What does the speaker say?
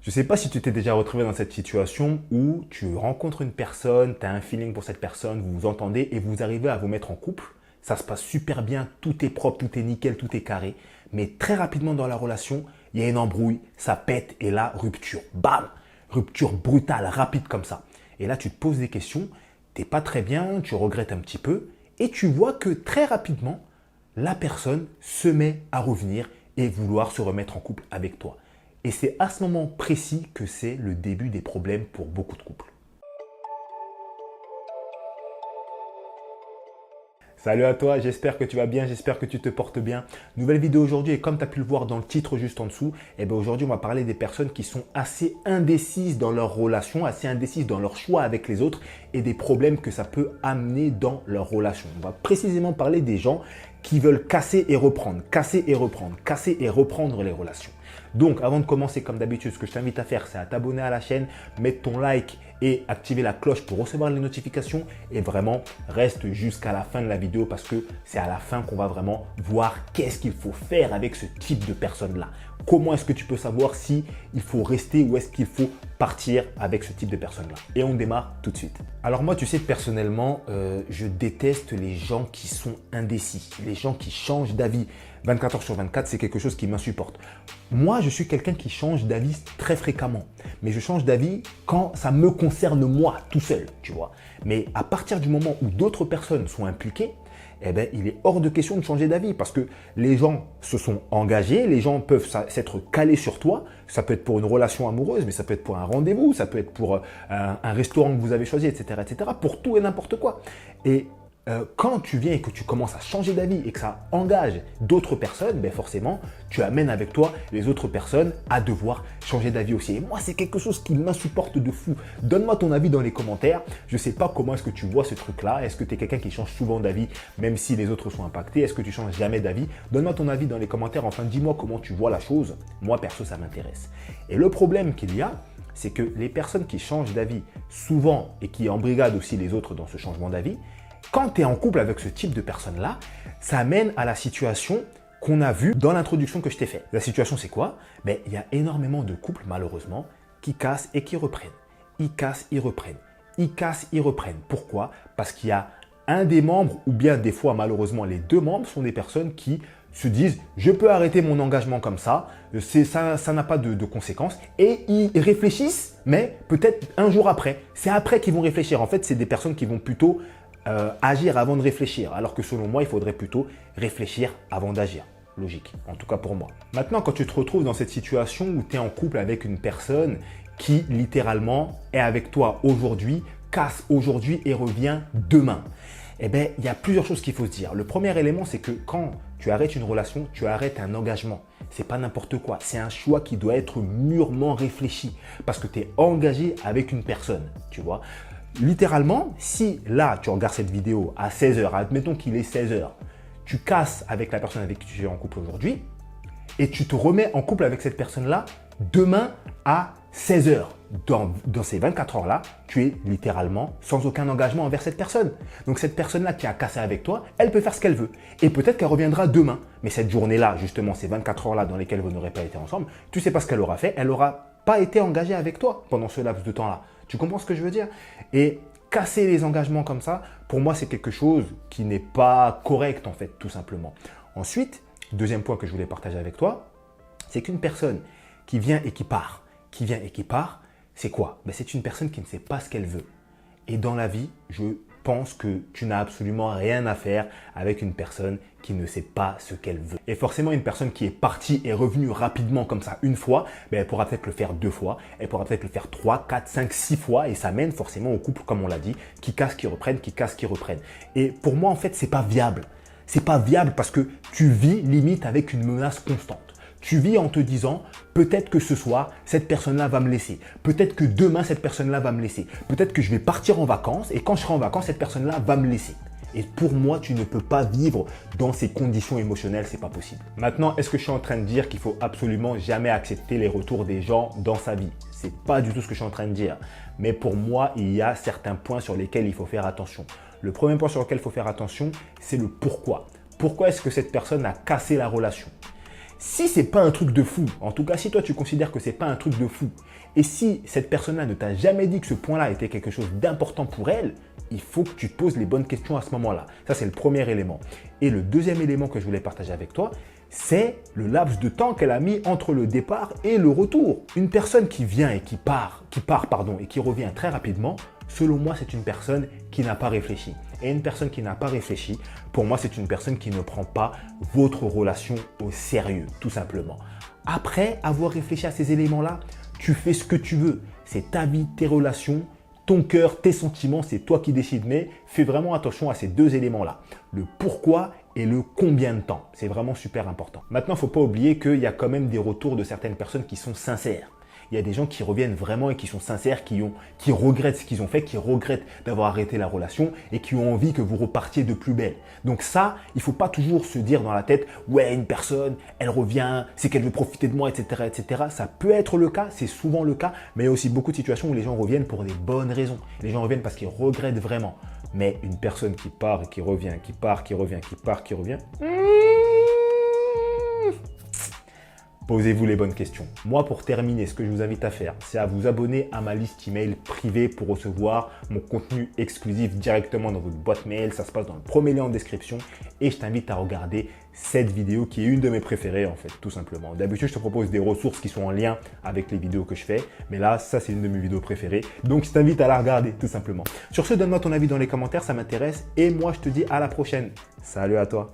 Je ne sais pas si tu t'es déjà retrouvé dans cette situation où tu rencontres une personne, tu as un feeling pour cette personne, vous vous entendez et vous arrivez à vous mettre en couple. Ça se passe super bien, tout est propre, tout est nickel, tout est carré. Mais très rapidement dans la relation, il y a une embrouille, ça pète et là, rupture. Bam! Rupture brutale, rapide comme ça. Et là, tu te poses des questions, tu n'es pas très bien, tu regrettes un petit peu et tu vois que très rapidement, la personne se met à revenir et vouloir se remettre en couple avec toi. Et c'est à ce moment précis que c'est le début des problèmes pour beaucoup de couples. Salut à toi, j'espère que tu vas bien, j'espère que tu te portes bien. Nouvelle vidéo aujourd'hui et comme tu as pu le voir dans le titre juste en dessous, aujourd'hui on va parler des personnes qui sont assez indécises dans leur relation, assez indécises dans leur choix avec les autres et des problèmes que ça peut amener dans leur relation. On va précisément parler des gens qui veulent casser et reprendre, casser et reprendre, casser et reprendre les relations. Donc, avant de commencer, comme d'habitude, ce que je t'invite à faire, c'est à t'abonner à la chaîne, mettre ton like et activer la cloche pour recevoir les notifications. Et vraiment, reste jusqu'à la fin de la vidéo parce que c'est à la fin qu'on va vraiment voir qu'est-ce qu'il faut faire avec ce type de personnes-là. Comment est-ce que tu peux savoir si il faut rester ou est-ce qu'il faut partir avec ce type de personnes-là? Et on démarre tout de suite. Alors moi, tu sais, personnellement, je déteste les gens qui sont indécis, les gens qui changent d'avis. 24 heures sur 24, c'est quelque chose qui m'insupporte. Moi, je suis quelqu'un qui change d'avis très fréquemment. Mais je change d'avis quand ça me concerne moi, tout seul, tu vois. Mais à partir du moment où d'autres personnes sont impliquées, il est hors de question de changer d'avis parce que les gens se sont engagés, les gens peuvent s'être calés sur toi. Ça peut être pour une relation amoureuse, mais ça peut être pour un rendez-vous, ça peut être pour un restaurant que vous avez choisi, etc., etc., pour tout et n'importe quoi. Et quand tu viens et que tu commences à changer d'avis et que ça engage d'autres personnes, forcément, tu amènes avec toi les autres personnes à devoir changer d'avis aussi. Et moi, c'est quelque chose qui m'insupporte de fou. Donne-moi ton avis dans les commentaires. Je ne sais pas comment est-ce que tu vois ce truc-là. Est-ce que tu es quelqu'un qui change souvent d'avis, même si les autres sont impactés? Est-ce que tu changes jamais d'avis? Donne-moi ton avis dans les commentaires. Enfin, dis-moi comment tu vois la chose. Moi, perso, ça m'intéresse. Et le problème qu'il y a, c'est que les personnes qui changent d'avis souvent et qui embrigadent aussi les autres dans ce changement d'avis, quand tu es en couple avec ce type de personne-là, ça amène à la situation qu'on a vue dans l'introduction que je t'ai faite. La situation, c'est quoi? Il y a énormément de couples, malheureusement, qui cassent et qui reprennent. Ils cassent, ils reprennent. Ils cassent, ils reprennent. Pourquoi? Parce qu'il y a un des membres, ou bien des fois, malheureusement, les deux membres sont des personnes qui se disent « je peux arrêter mon engagement comme ça n'a pas de conséquences » et ils réfléchissent, mais peut-être un jour après. C'est après qu'ils vont réfléchir. En fait, c'est des personnes qui vont plutôt agir avant de réfléchir, alors que selon moi, il faudrait plutôt réfléchir avant d'agir. Logique, en tout cas pour moi. Maintenant, quand tu te retrouves dans cette situation où tu es en couple avec une personne qui littéralement est avec toi aujourd'hui, casse aujourd'hui et revient demain, il y a plusieurs choses qu'il faut se dire. Le premier élément, c'est que quand tu arrêtes une relation, tu arrêtes un engagement. C'est pas n'importe quoi. C'est un choix qui doit être mûrement réfléchi parce que tu es engagé avec une personne, tu vois. Littéralement, si là, tu regardes cette vidéo à 16 h, admettons qu'il est 16 h, tu casses avec la personne avec qui tu es en couple aujourd'hui et tu te remets en couple avec cette personne-là demain à 16 h. Dans ces 24 heures-là, tu es littéralement sans aucun engagement envers cette personne. Donc cette personne-là qui a cassé avec toi, elle peut faire ce qu'elle veut. Et peut-être qu'elle reviendra demain. Mais cette journée-là, justement, ces 24 heures-là dans lesquelles vous n'aurez pas été ensemble, tu ne sais pas ce qu'elle aura fait. Elle n'aura pas été engagée avec toi pendant ce laps de temps-là. Tu comprends ce que je veux dire? Et casser les engagements comme ça, pour moi, c'est quelque chose qui n'est pas correct en fait, tout simplement. Ensuite, deuxième point que je voulais partager avec toi, c'est qu'une personne qui vient et qui part, c'est quoi? C'est une personne qui ne sait pas ce qu'elle veut. Et dans la vie, je pense que tu n'as absolument rien à faire avec une personne qui ne sait pas ce qu'elle veut. Et forcément, une personne qui est partie et revenue rapidement comme ça une fois, elle pourra peut-être le faire 2 fois, elle pourra peut-être le faire 3, 4, 5, 6 fois et ça mène forcément au couple, comme on l'a dit, qui cassent, qui reprennent, qui cassent, qui reprennent. Et pour moi, en fait, c'est pas viable. C'est pas viable parce que tu vis limite avec une menace constante. Tu vis en te disant, peut-être que ce soir, cette personne-là va me laisser. Peut-être que demain, cette personne-là va me laisser. Peut-être que je vais partir en vacances et quand je serai en vacances, cette personne-là va me laisser. Et pour moi, tu ne peux pas vivre dans ces conditions émotionnelles, c'est pas possible. Maintenant, est-ce que je suis en train de dire qu'il faut absolument jamais accepter les retours des gens dans sa vie? C'est pas du tout ce que je suis en train de dire. Mais pour moi, il y a certains points sur lesquels il faut faire attention. Le premier point sur lequel il faut faire attention, c'est le pourquoi. Pourquoi est-ce que cette personne a cassé la relation? Si c'est pas un truc de fou, en tout cas si toi tu considères que c'est pas un truc de fou, et si cette personne-là ne t'a jamais dit que ce point-là était quelque chose d'important pour elle, il faut que tu te poses les bonnes questions à ce moment-là. Ça, c'est le premier élément. Et le deuxième élément que je voulais partager avec toi, c'est le laps de temps qu'elle a mis entre le départ et le retour. Une personne qui vient et qui part, et qui revient très rapidement, selon moi, c'est une personne qui n'a pas réfléchi. Et une personne qui n'a pas réfléchi, pour moi, c'est une personne qui ne prend pas votre relation au sérieux, tout simplement. Après avoir réfléchi à ces éléments-là, tu fais ce que tu veux. C'est ta vie, tes relations, ton cœur, tes sentiments, c'est toi qui décides. Mais fais vraiment attention à ces deux éléments-là. Le pourquoi et le combien de temps. C'est vraiment super important. Maintenant, il ne faut pas oublier qu'il y a quand même des retours de certaines personnes qui sont sincères. Il y a des gens qui reviennent vraiment et qui sont sincères, qui regrettent ce qu'ils ont fait, qui regrettent d'avoir arrêté la relation et qui ont envie que vous repartiez de plus belle. Donc ça, il ne faut pas toujours se dire dans la tête « ouais, une personne, elle revient, c'est qu'elle veut profiter de moi, etc. etc. » Ça peut être le cas, c'est souvent le cas, mais il y a aussi beaucoup de situations où les gens reviennent pour des bonnes raisons. Les gens reviennent parce qu'ils regrettent vraiment. Mais une personne qui part et qui revient, qui part, qui revient, qui part, qui revient… Posez-vous les bonnes questions. Moi, pour terminer, ce que je vous invite à faire, c'est à vous abonner à ma liste email privée pour recevoir mon contenu exclusif directement dans votre boîte mail. Ça se passe dans le premier lien en description. Et je t'invite à regarder cette vidéo qui est une de mes préférées en fait, tout simplement. D'habitude, je te propose des ressources qui sont en lien avec les vidéos que je fais. Mais là, ça, c'est une de mes vidéos préférées. Donc, je t'invite à la regarder, tout simplement. Sur ce, donne-moi ton avis dans les commentaires, ça m'intéresse. Et moi, je te dis à la prochaine. Salut à toi.